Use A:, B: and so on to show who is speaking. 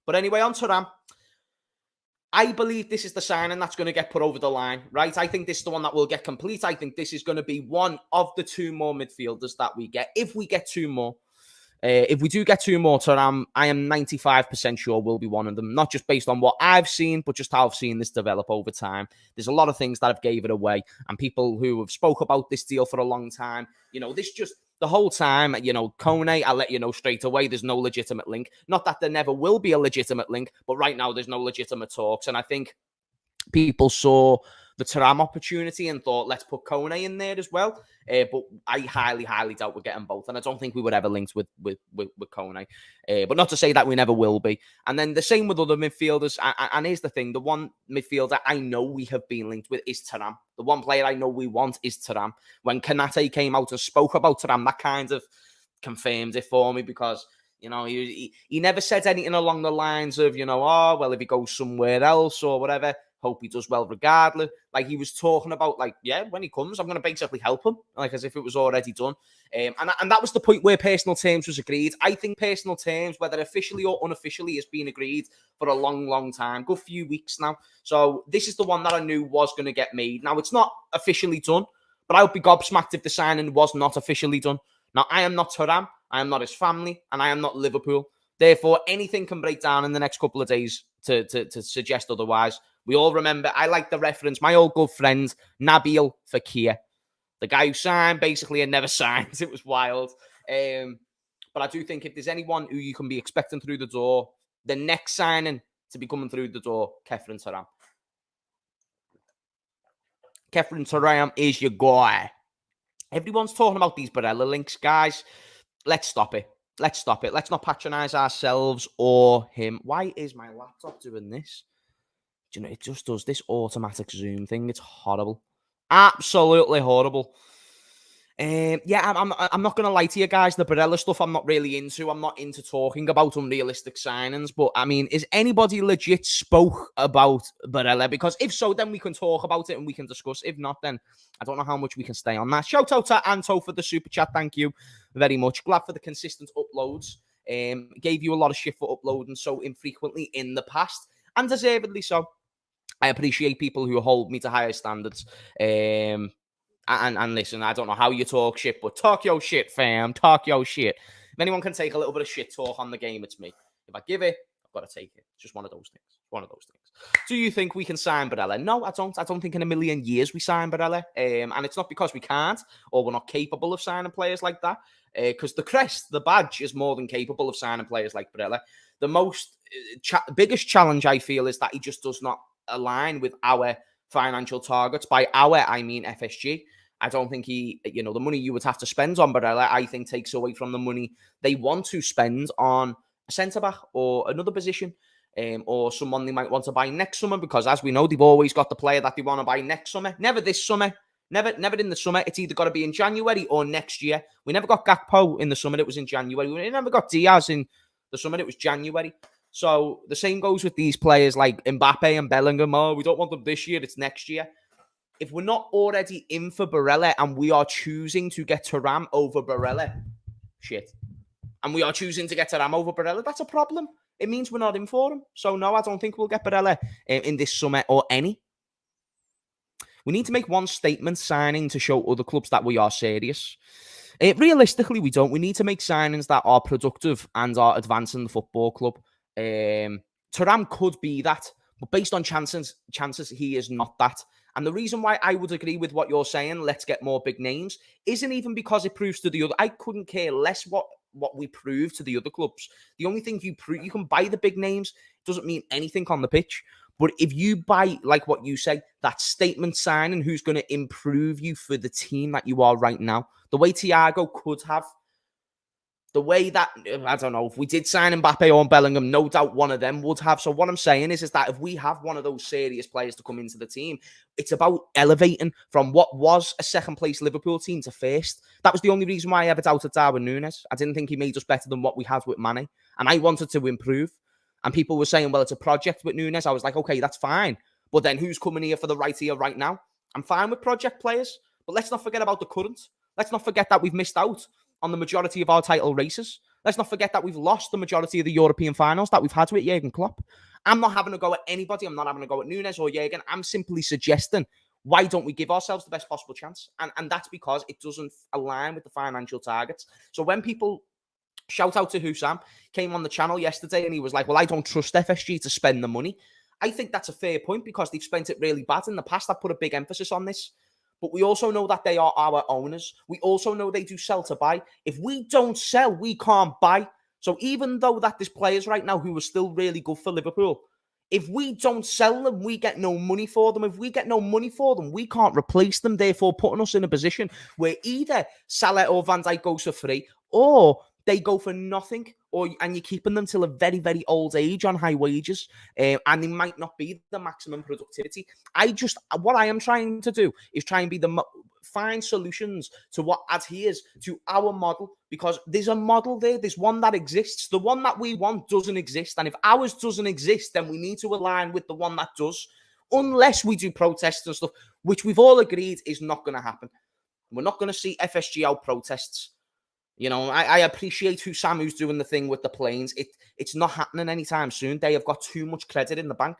A: But anyway, on Thuram, I believe this is the signing that's going to get put over the line, right? I think this is the one that will get complete. I think this is going to be one of the 2 more midfielders that we get. If we get 2 more, if we do get 2 more, Thuram, I am 95% sure will be one of them. Not just based on what I've seen, but just how I've seen this develop over time. There's a lot of things that have gave it away. And people who have spoke about this deal for a long time, this just... The whole time, Kone, I'll let you know straight away, there's no legitimate link. Not that there never will be a legitimate link, but right now there's no legitimate talks. And I think people saw the Thuram opportunity and thought, let's put Kone in there as well. But I highly, highly doubt we're getting both. And I don't think we would ever linked with Kone. But not to say that we never will be. And then the same with other midfielders. And here's the thing. The one midfielder I know we have been linked with is Thuram. The one player I know we want is Thuram. When Kanate came out and spoke about Thuram, that kind of confirmed it for me because... he never said anything along the lines of, oh, well, if he goes somewhere else or whatever, hope he does well regardless. Like, he was talking about, like, yeah, when he comes, I'm going to basically help him, like, as if it was already done. And that was the point where personal terms was agreed. I think personal terms, whether officially or unofficially, has been agreed for a long, long time. Good few weeks now. So this is the one that I knew was going to get made. Now, it's not officially done, but I would be gobsmacked if the signing was not officially done. Now, I am not Thuram, I am not his family, and I am not Liverpool. Therefore, anything can break down in the next couple of days to suggest otherwise. We all remember, I like the reference, my old good friend, Nabil Fekir. The guy who signed, basically, and never signed. It was wild. But I do think if there's anyone who you can be expecting through the door, the next signing to be coming through the door, Kephren Thuram. Kephren Thuram is your guy. Everyone's talking about these Barella links, guys. Let's stop it. Let's stop it. Let's not patronise ourselves or him. Why is my laptop doing this? Do you know, it just does this automatic zoom thing. It's horrible. Absolutely horrible. Yeah, I'm not going to lie to you guys. The Barella stuff I'm not really into. I'm not into talking about unrealistic signings. But, I mean, is anybody legit spoke about Barella? Because if so, then we can talk about it and we can discuss. If not, then I don't know how much we can stay on that. Shout out to Anto for the super chat. Thank you very much. Glad for the consistent uploads. Gave you a lot of shit for uploading so infrequently in the past. And deservedly so. I appreciate people who hold me to higher standards. And listen, I don't know how you talk shit, but talk your shit, fam. Talk your shit. If anyone can take a little bit of shit talk on the game, it's me. If I give it, I've got to take it. It's just one of those things. One of those things. Do you think we can sign Barella? No, I don't. I don't think in a million years we sign Barella. And it's not because we can't or we're not capable of signing players like that. Because the crest, the badge, is more than capable of signing players like Barella. The biggest challenge, I feel, is that he just does not align with our financial targets. By our, I mean FSG. I don't think the money you would have to spend on Barella, I think takes away from the money they want to spend on a centre-back or another position, or someone they might want to buy next summer, because as we know, they've always got the player that they want to buy next summer. Never this summer. Never in the summer. It's either got to be in January or next year. We never got Gakpo in the summer. It was in January. We never got Diaz in the summer. It was January. So the same goes with these players like Mbappe and Bellingham. Oh, we don't want them this year. It's next year. If we're not already in for Barella and we are choosing to get Thuram over Barella, and we are choosing to get Thuram over Barella, that's a problem. It means we're not in for him. So no, I don't think we'll get Barella in this summer or any. We need to make one statement signing to show other clubs that we are serious. Realistically, we don't. We need to make signings that are productive and are advancing the football club. Thuram could be that, but based on chances, he is not that. And the reason why I would agree with what you're saying, let's get more big names, isn't even because it proves to the other. I couldn't care less what we prove to the other clubs. The only thing you can buy the big names, doesn't mean anything on the pitch. But if you buy, like what you say, that statement signing, who's going to improve you for the team that you are right now, the way Thiago could have, the way that, I don't know, if we did sign Mbappe or Bellingham, no doubt one of them would have. So what I'm saying is that if we have one of those serious players to come into the team, it's about elevating from what was a second-place Liverpool team to first. That was the only reason why I ever doubted Darwin Núñez. I didn't think he made us better than what we had with Mane. And I wanted to improve. And people were saying, well, it's a project with Núñez. I was like, okay, that's fine. But then who's coming here for the right here right now? I'm fine with project players. But let's not forget about the current. Let's not forget that we've missed out on the majority of our title races. Let's not forget that we've lost the majority of the European finals that we've had with Jurgen Klopp. I'm not having a go at anybody. I'm not having a go at Nunes or Jurgen. I'm simply suggesting, why don't we give ourselves the best possible chance? And that's because it doesn't align with the financial targets. So when people, shout out to Hussam, came on the channel yesterday and he was like, well, I don't trust FSG to spend the money. I think that's a fair point because they've spent it really bad in the past. I've put a big emphasis on this. But we also know that they are our owners. We also know they do sell to buy. If we don't sell, we can't buy. So even though that there's players right now who are still really good for Liverpool, if we don't sell them, we get no money for them. If we get no money for them, we can't replace them, therefore putting us in a position where either Salah or Van Dijk goes for free, or they go for nothing, and you're keeping them till a very, very old age on high wages, and they might not be the maximum productivity. What I am trying to do is try and be find solutions to what adheres to our model, because there's a model there. There's one that exists. The one that we want doesn't exist, and if ours doesn't exist, then we need to align with the one that does, unless we do protests and stuff, which we've all agreed is not going to happen. We're not going to see FSG out protests. You know, I appreciate who's doing the thing with the planes. It's not happening anytime soon. They have got too much credit in the bank.